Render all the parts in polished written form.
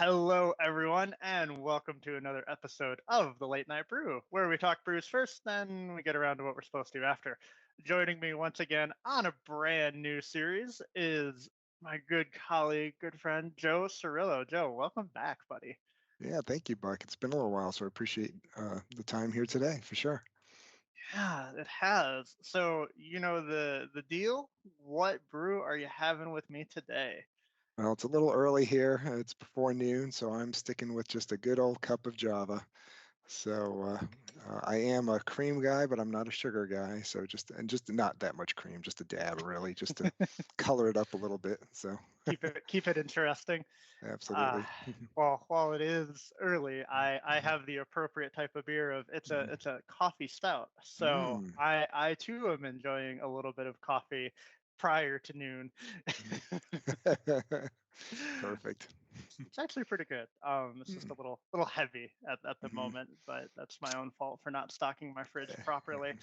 Hello, everyone, and welcome to another episode of the Late Night Brew, where we talk brews first, then we get around to what we're supposed to do after. Joining me once again on a brand new series is my good colleague, good friend, Joe Cirillo. Joe, welcome back, buddy. Yeah, thank you, Buck. It's been a little while, so I appreciate the time here today for sure. Yeah, it has. So, you know the deal? What brew are you having with me today? Well, it's a little early here. It's before noon, so I'm sticking with just a good old cup of Java. So I am a cream guy, but I'm not a sugar guy. So just not that much cream, just a dab, really, just to color it up a little bit. So Keep it interesting. Uh, absolutely. well, while it is early, I have the appropriate type of beer of it's a coffee stout. So Mm. I too am enjoying a little bit of coffee prior to noon. Perfect. It's actually pretty good. It's just Mm. a little heavy at the Mhm. moment, but that's my own fault for not stocking my fridge properly.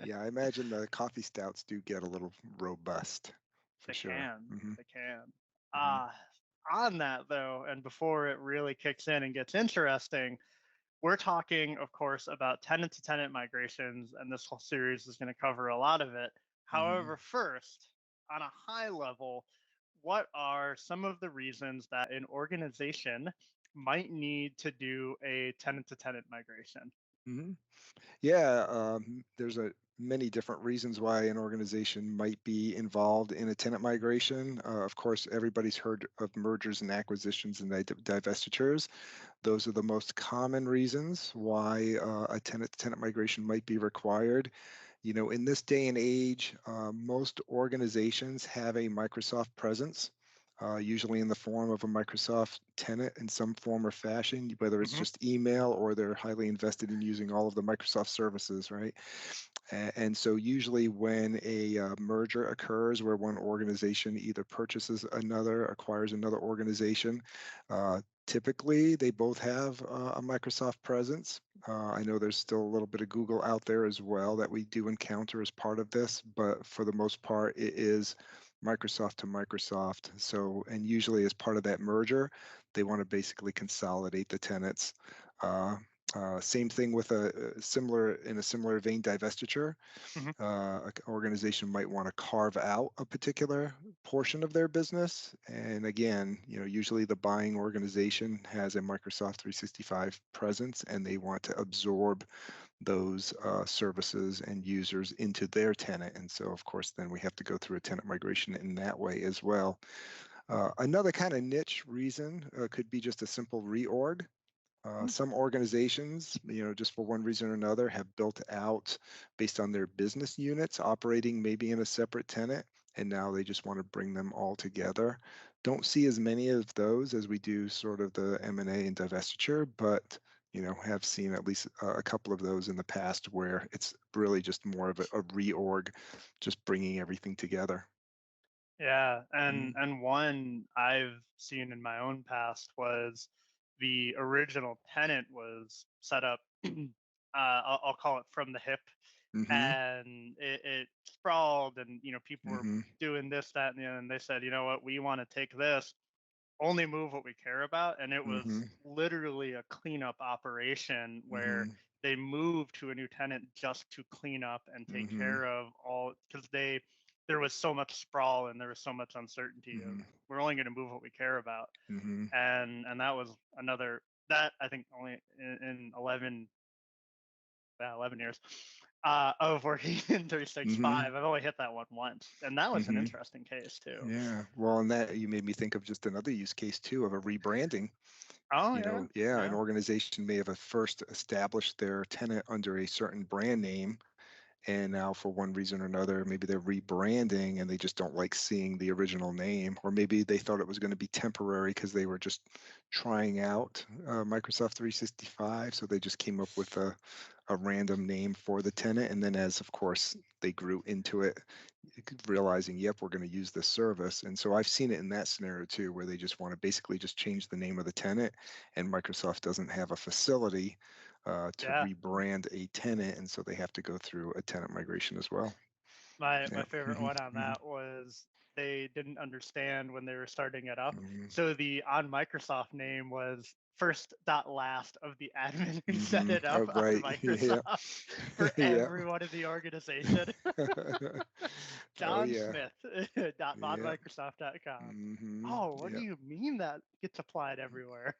Yeah, I imagine the coffee stouts do get a little robust for They sure. can. Hmm. They can. Hmm. Uh, on that, though, and before it really kicks in and gets interesting, we're talking, of course, about tenant to tenant migrations, and this whole series is going to cover a lot of it. Hmm. However, first, on a high level, what are some of the reasons that an organization might need to do a tenant to tenant migration? Hmm. Yeah, there's a many different reasons why an organization might be involved in a tenant migration. Of course, everybody's heard of mergers and acquisitions and divestitures. Those are the most common reasons why a tenant-to-tenant migration might be required. You know, in this day and age, most organizations have a Microsoft presence. Usually in the form of a Microsoft tenant in some form or fashion, whether it's Hmm. just email or they're highly invested in using all of the Microsoft services, right? And so, usually, when a merger occurs where one organization either purchases another, acquires another organization, typically they both have a Microsoft presence. I know there's still a little bit of Google out there as well that we do encounter as part of this, but for the most part, it is Microsoft to Microsoft. So, and usually as part of that merger, they want to basically consolidate the tenants. Uh, Same thing with in a similar vein, divestiture. Hmm. An organization might want to carve out a particular portion of their business. And again, you know, usually the buying organization has a Microsoft 365 presence and they want to absorb those services and users into their tenant. And so, of course, then we have to go through a tenant migration in that way as well. Another kind of niche reason could be just a simple reorg. Some organizations, you know, just for one reason or another, have built out based on their business units operating maybe in a separate tenant, and now they just want to bring them all together. Don't see as many of those as we do sort of the M&A and divestiture, but you know, have seen at least a couple of those in the past where it's really just more of a reorg, just bringing everything together. Yeah, and Mhm. and one I've seen in my own past was the original tenant was set up. I'll call it from the hip, Mhm. and it sprawled, and people were Mhm. doing this, that, and the other. And they said, you know what, we want to take this, only move what we care about, and it was Mhm. literally a cleanup operation where Mhm. they moved to a new tenant just to clean up and take Mhm. care of all, because they there was so much sprawl and there was so much uncertainty of Mhm. we're only going to move what we care about, Mhm. and that was another that I think only in 11 years of working in Mhm. 365, I've only hit that one once, and that was an Mhm. interesting case too. Yeah. Well, and that you made me think of just another use case too of a rebranding. Oh You yeah. know, yeah, an Yeah. organization may have first established their tenant under a certain brand name, and now for one reason or another, maybe they're rebranding and they just don't like seeing the original name, or maybe they thought it was going to be temporary because they were just trying out Microsoft 365, so they just came up with a random name for the tenant, and then as of course they grew into it, realizing, yep, we're going to use this service. And so I've seen it in that scenario too, where they just want to basically just change the name of the tenant, and Microsoft doesn't have a facility to Yeah. rebrand a tenant, and so they have to go through a tenant migration as well. My Yeah. favorite one on that was they didn't understand when they were starting it up. Mhm. So the on Microsoft name was first dot last of the admin who set Mhm. it up Oh, on right. Yeah. Microsoft for Yeah. everyone in the organization. Oh, John yeah. Smith dot on Yeah. Microsoft.com. Mhm. Oh, what do Yeah. you mean that gets applied everywhere?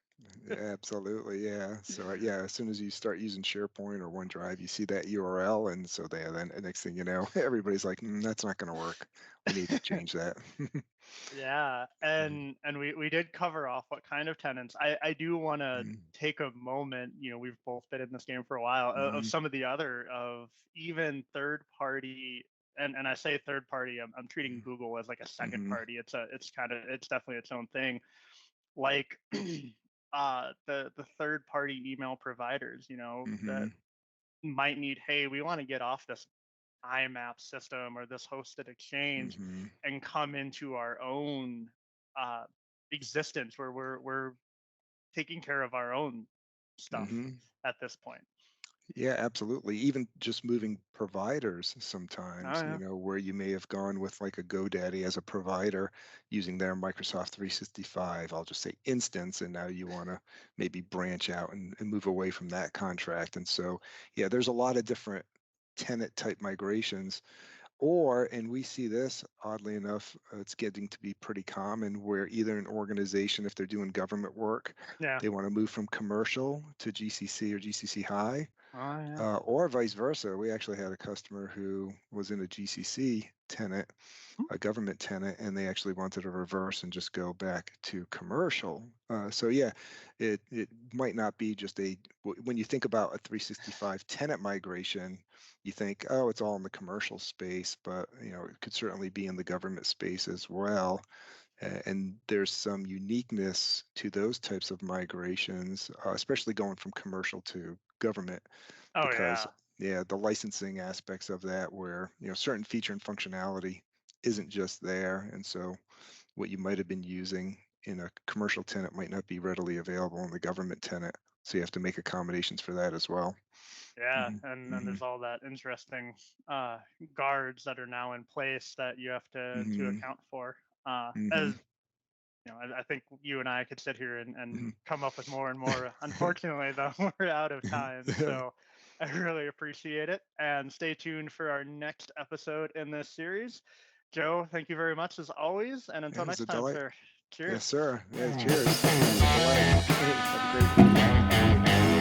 Absolutely, yeah. So yeah, as soon as you start using SharePoint or OneDrive, you see that URL, and so then the next thing you know, everybody's like, "That's not going to work. We need to change that." Yeah, and we did cover off what kind of tenants. I do want to Mhm, take a moment. We've both been in this game for a while of mhm, some of the other of even third party. And I say third party. I'm treating Google as like a second mhm, party. It's definitely its own thing. Like the third party email providers. That mhm, might need. Hey, we want to get off this IMAP system or this hosted exchange mhm, and come into our own uh, existence where we're taking care of our own stuff mhm. at this point. Yeah, absolutely. Even just moving providers Oh sometimes, yeah. where you may have gone with like a GoDaddy as a provider using their Microsoft 365, I'll just say instance, and now you want to maybe branch out and move away from that contract. And so, yeah, there's a lot of different tenant type migrations. And we see this, oddly enough, it's getting to be pretty common where either an organization, if they're doing government work, Yeah. they want to move from commercial to GCC or GCC high, Oh yeah. or vice versa. We actually had a customer who was in a GCC tenant, Hmm. a government tenant, and they actually wanted to reverse and just go back to commercial. So yeah, it might not be just when you think about a 365 tenant migration, you think, oh, it's all in the commercial space, but it could certainly be in the government space as well. And there's some uniqueness to those types of migrations, especially going from commercial to government, Oh because yeah. yeah, the licensing aspects of that where certain feature and functionality isn't just there, and so what you might have been using in a commercial tenant might not be readily available in the government tenant, so you have to make accommodations for that as well. Yeah. Hmm. And then Hmm. there's all that interesting uh, guards that are now in place that you have to Hmm. account for. Hmm. As I think you and I could sit here and Hmm. come up with more and more. Unfortunately, though, we're out of time. So I really appreciate it. And stay tuned for our next episode in this series. Joe, thank you very much as always. And until It was next a time, delight. sir, Yes, cheers. sir. Yeah, cheers. It was a delight. Have a great weekend.